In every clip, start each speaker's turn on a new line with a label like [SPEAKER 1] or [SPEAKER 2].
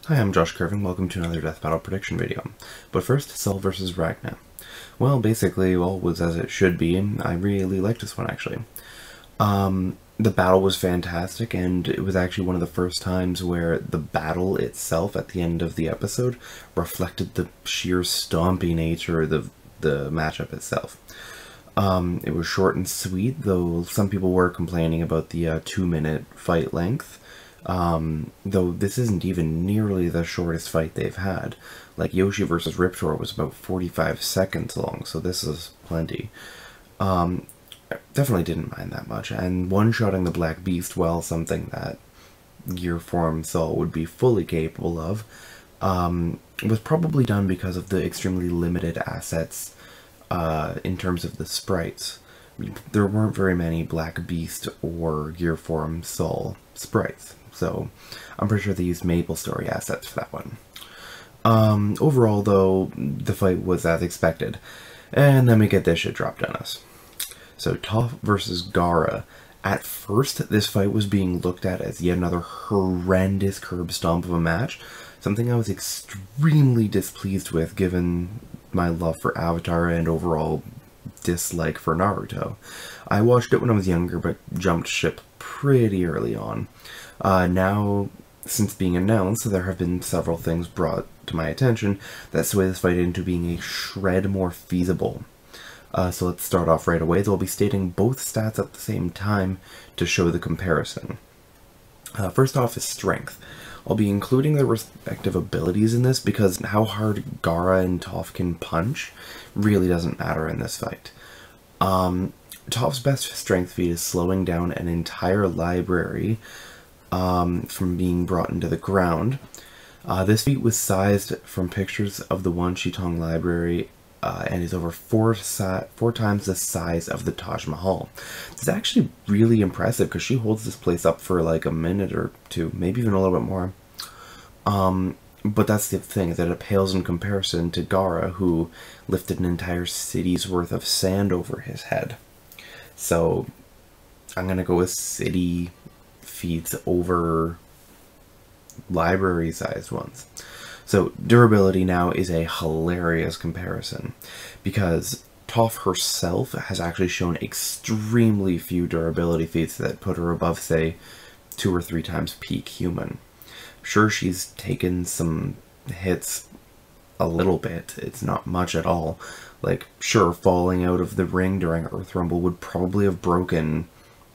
[SPEAKER 1] Hi, I'm Josh Curvin. Welcome to another Death Battle prediction video. But first, Cell vs. Ragna. Well, basically, all was as it should be, and I really liked this one, actually. The battle was fantastic, and it was actually one of the first times where the battle itself at the end of the episode reflected the sheer stompy nature of the matchup itself. It was short and sweet, though some people were complaining about the 2-minute fight length. Though this isn't even nearly the shortest fight they've had. Like Yoshi versus Riptor was about 45 seconds long, so this is plenty. Definitely didn't mind that much, and one-shotting the Black Beast, well, something that Gear Form Soul would be fully capable of, was probably done because of the extremely limited assets in terms of the sprites. There weren't very many Black Beast or Gear Form Soul sprites, so I'm pretty sure they used Maple Story assets for that one. Overall, though, the fight was as expected, and then we get this shit dropped on us. So, Toph versus Gaara. At first, this fight was being looked at as yet another horrendous curb stomp of a match, something I was extremely displeased with given my love for Avatar and overall dislike for Naruto. I watched it when I was younger, but jumped ship pretty early on. Now, since being announced, there have been several things brought to my attention that sway this fight into being a shred more feasible. So let's start off right away. They'll be stating both stats at the same time to show the comparison. First off is strength. I'll be including their respective abilities in this because how hard Gaara and Toph can punch really doesn't matter in this fight. Toph's best strength feat is slowing down an entire library from being brought into the ground. This feat was sized from pictures of the One Shitong library and is over four times the size of the Taj Mahal. It's actually really impressive because she holds this place up for like a minute or two, maybe even a little bit more. But that's the thing, is that it pales in comparison to Gaara, who lifted an entire city's worth of sand over his head. So I'm gonna go with city feats over library-sized ones. So durability now is a hilarious comparison because Toph herself has actually shown extremely few durability feats that put her above, say, 2 or 3 times peak human. Sure, she's taken some hits a little bit. It's not much at all. Like, sure, falling out of the ring during Earth Rumble would probably have broken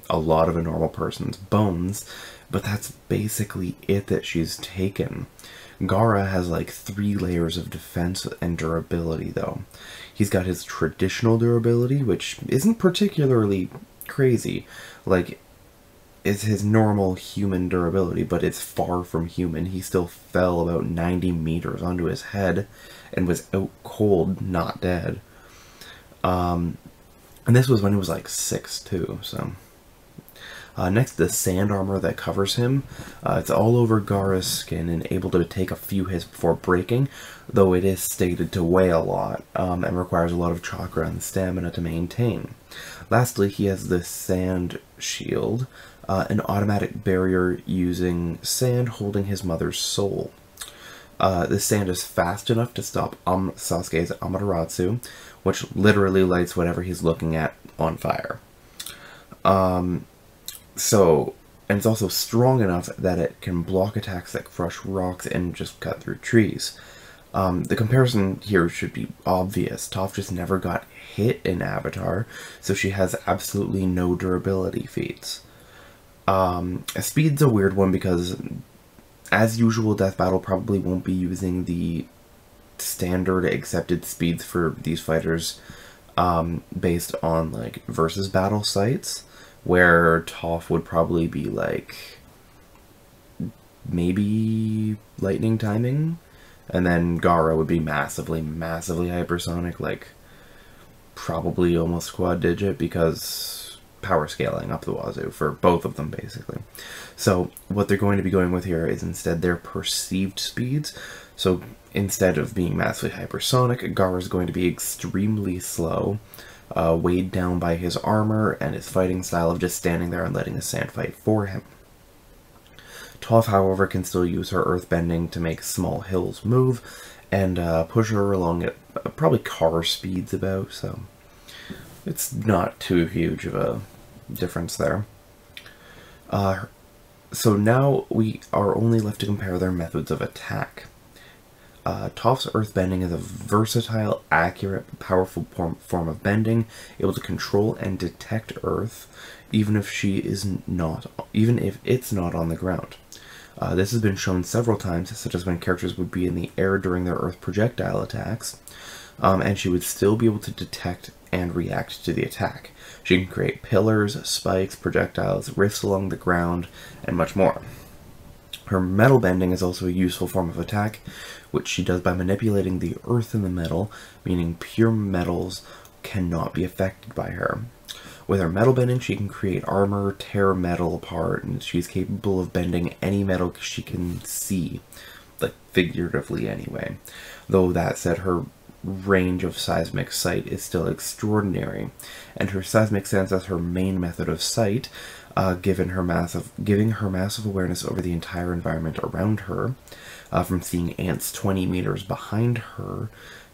[SPEAKER 1] a lot of a normal person's bones, but that's basically it that she's taken. Gaara has like 3 layers of defense and durability, though. He's got his traditional durability, which isn't particularly crazy. Like, it's his normal human durability, but it's far from human. He still fell about 90 meters onto his head and was out cold, not dead. And this was when he was like 6 too, so... next, the sand armor that covers him. It's all over Gaara's skin and able to take a few hits before breaking, though it is stated to weigh a lot and requires a lot of chakra and stamina to maintain. Lastly, he has the sand shield, an automatic barrier using sand holding his mother's soul. The sand is fast enough to stop Sasuke's Amaterasu, which literally lights whatever he's looking at on fire. And it's also strong enough that it can block attacks that crush rocks and just cut through trees. The comparison here should be obvious. Toph just never got hit in Avatar, so she has absolutely no durability feats. Speed's a weird one because, as usual, Death Battle probably won't be using the standard accepted speeds for these fighters based on, like, versus battle sites, where Toph would probably be, like, maybe lightning timing, and then Gaara would be massively, massively hypersonic, like, probably almost quad digit, because power scaling up the wazoo for both of them, basically. So what they're going to be going with here is instead their perceived speeds. So instead of being massively hypersonic, Gaara is going to be extremely slow, weighed down by his armor and his fighting style of just standing there and letting the sand fight for him. Toph, however, can still use her earthbending to make small hills move and push her along at probably car speeds about, so it's not too huge of a difference there. So now we are only left to compare their methods of attack. Toph's earthbending is a versatile, accurate, powerful form of bending, able to control and detect Earth, even if it's not on the ground. This has been shown several times, such as when characters would be in the air during their Earth projectile attacks, and she would still be able to detect and react to the attack. She can create pillars, spikes, projectiles, rifts along the ground, and much more. Her metal bending is also a useful form of attack, which she does by manipulating the earth in the metal, meaning pure metals cannot be affected by her. With her metal bending, she can create armor, tear metal apart, and she's capable of bending any metal she can see, like figuratively anyway. Though that said, her range of seismic sight is still extraordinary, and her seismic sense as her main method of sight, giving her massive awareness over the entire environment around her, from seeing ants 20 meters behind her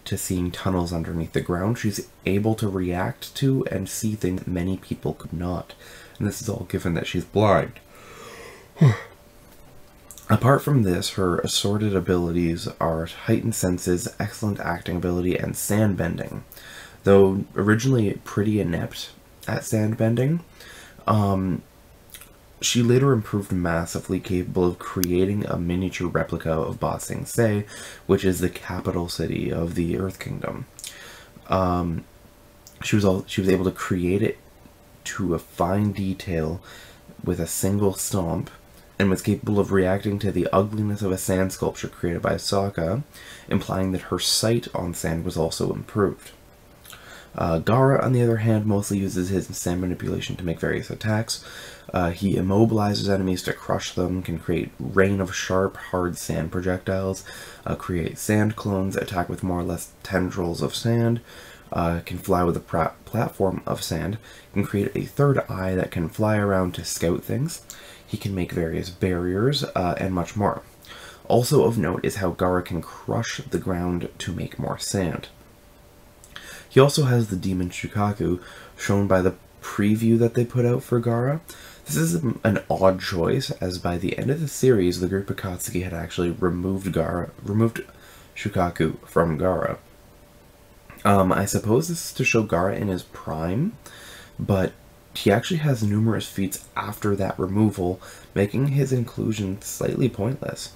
[SPEAKER 1] to seeing tunnels underneath the ground. She's able to react to and see things many people could not, and this is all given that she's blind. Apart from this, her assorted abilities are heightened senses, excellent acting ability, and sand bending. Though originally pretty inept at sand bending, she later improved massively, capable of creating a miniature replica of Ba Sing Se, which is the capital city of the Earth Kingdom. She was able to create it to a fine detail with a single stomp, and was capable of reacting to the ugliness of a sand sculpture created by Sokka, implying that her sight on sand was also improved. Gaara, on the other hand, mostly uses his sand manipulation to make various attacks. He immobilizes enemies to crush them, can create rain of sharp, hard sand projectiles, create sand clones, attack with more or less tendrils of sand, can fly with a platform of sand, can create a third eye that can fly around to scout things. He can make various barriers, and much more. Also of note is how Gaara can crush the ground to make more sand. He also has the demon Shukaku, shown by the preview that they put out for Gaara. This is an odd choice, as by the end of the series, the group Akatsuki had actually removed Shukaku from Gaara. I suppose this is to show Gaara in his prime, but he actually has numerous feats after that removal, making his inclusion slightly pointless.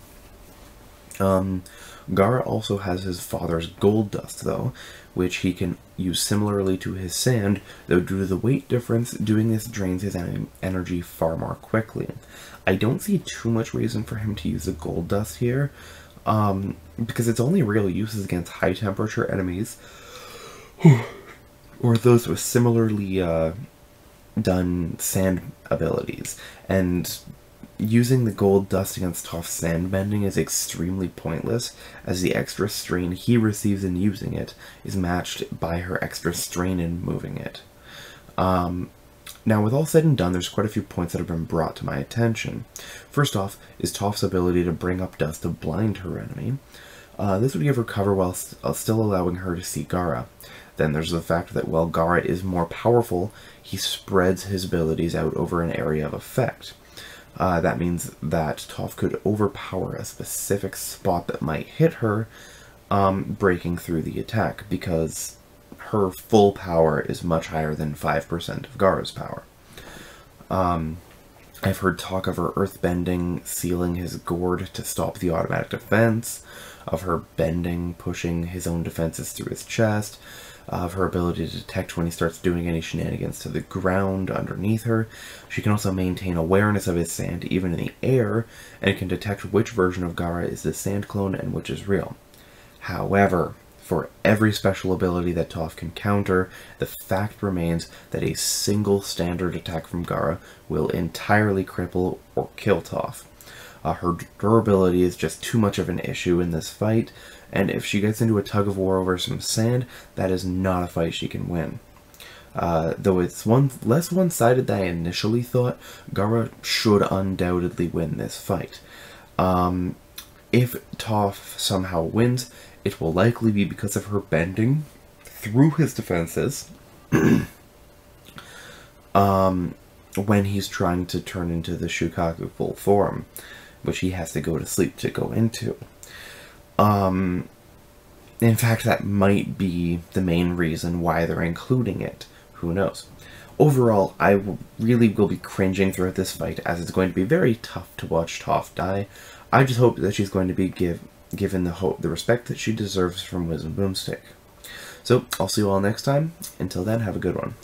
[SPEAKER 1] Gaara also has his father's gold dust, though, which he can use similarly to his sand, though due to the weight difference, doing this drains his energy far more quickly. I don't see too much reason for him to use the gold dust here, because its only real use is against high temperature enemies, or those with similarly done sand abilities, and using the gold dust against Toph's sand bending is extremely pointless, as the extra strain he receives in using it is matched by her extra strain in moving it. Now, with all said and done, there's quite a few points that have been brought to my attention. First off is Toph's ability to bring up dust to blind her enemy. This would give her cover while still allowing her to see Gaara. Then there's the fact that while Gaara is more powerful, he spreads his abilities out over an area of effect. That means that Toph could overpower a specific spot that might hit her, breaking through the attack, because her full power is much higher than 5% of Gaara's power. I've heard talk of her earthbending sealing his gourd to stop the automatic defense, of her bending pushing his own defenses through his chest, of her ability to detect when he starts doing any shenanigans to the ground underneath her. She can also maintain awareness of his sand even in the air, and can detect which version of Gaara is the sand clone and which is real. However, for every special ability that Toph can counter, the fact remains that a single standard attack from Gaara will entirely cripple or kill Toph. Her durability is just too much of an issue in this fight, and if she gets into a tug-of-war over some sand, that is not a fight she can win. Though it's less one-sided than I initially thought, Gaara should undoubtedly win this fight. If Toph somehow wins, it will likely be because of her bending through his defenses when he's trying to turn into the Shukaku full form, which he has to go to sleep to go into. In fact, that might be the main reason why they're including it. Who knows? Overall, I really will be cringing throughout this fight, as it's going to be very tough to watch Toph die. I just hope that she's going to be given the respect that she deserves from Wisdom Boomstick. So, I'll see you all next time. Until then, have a good one.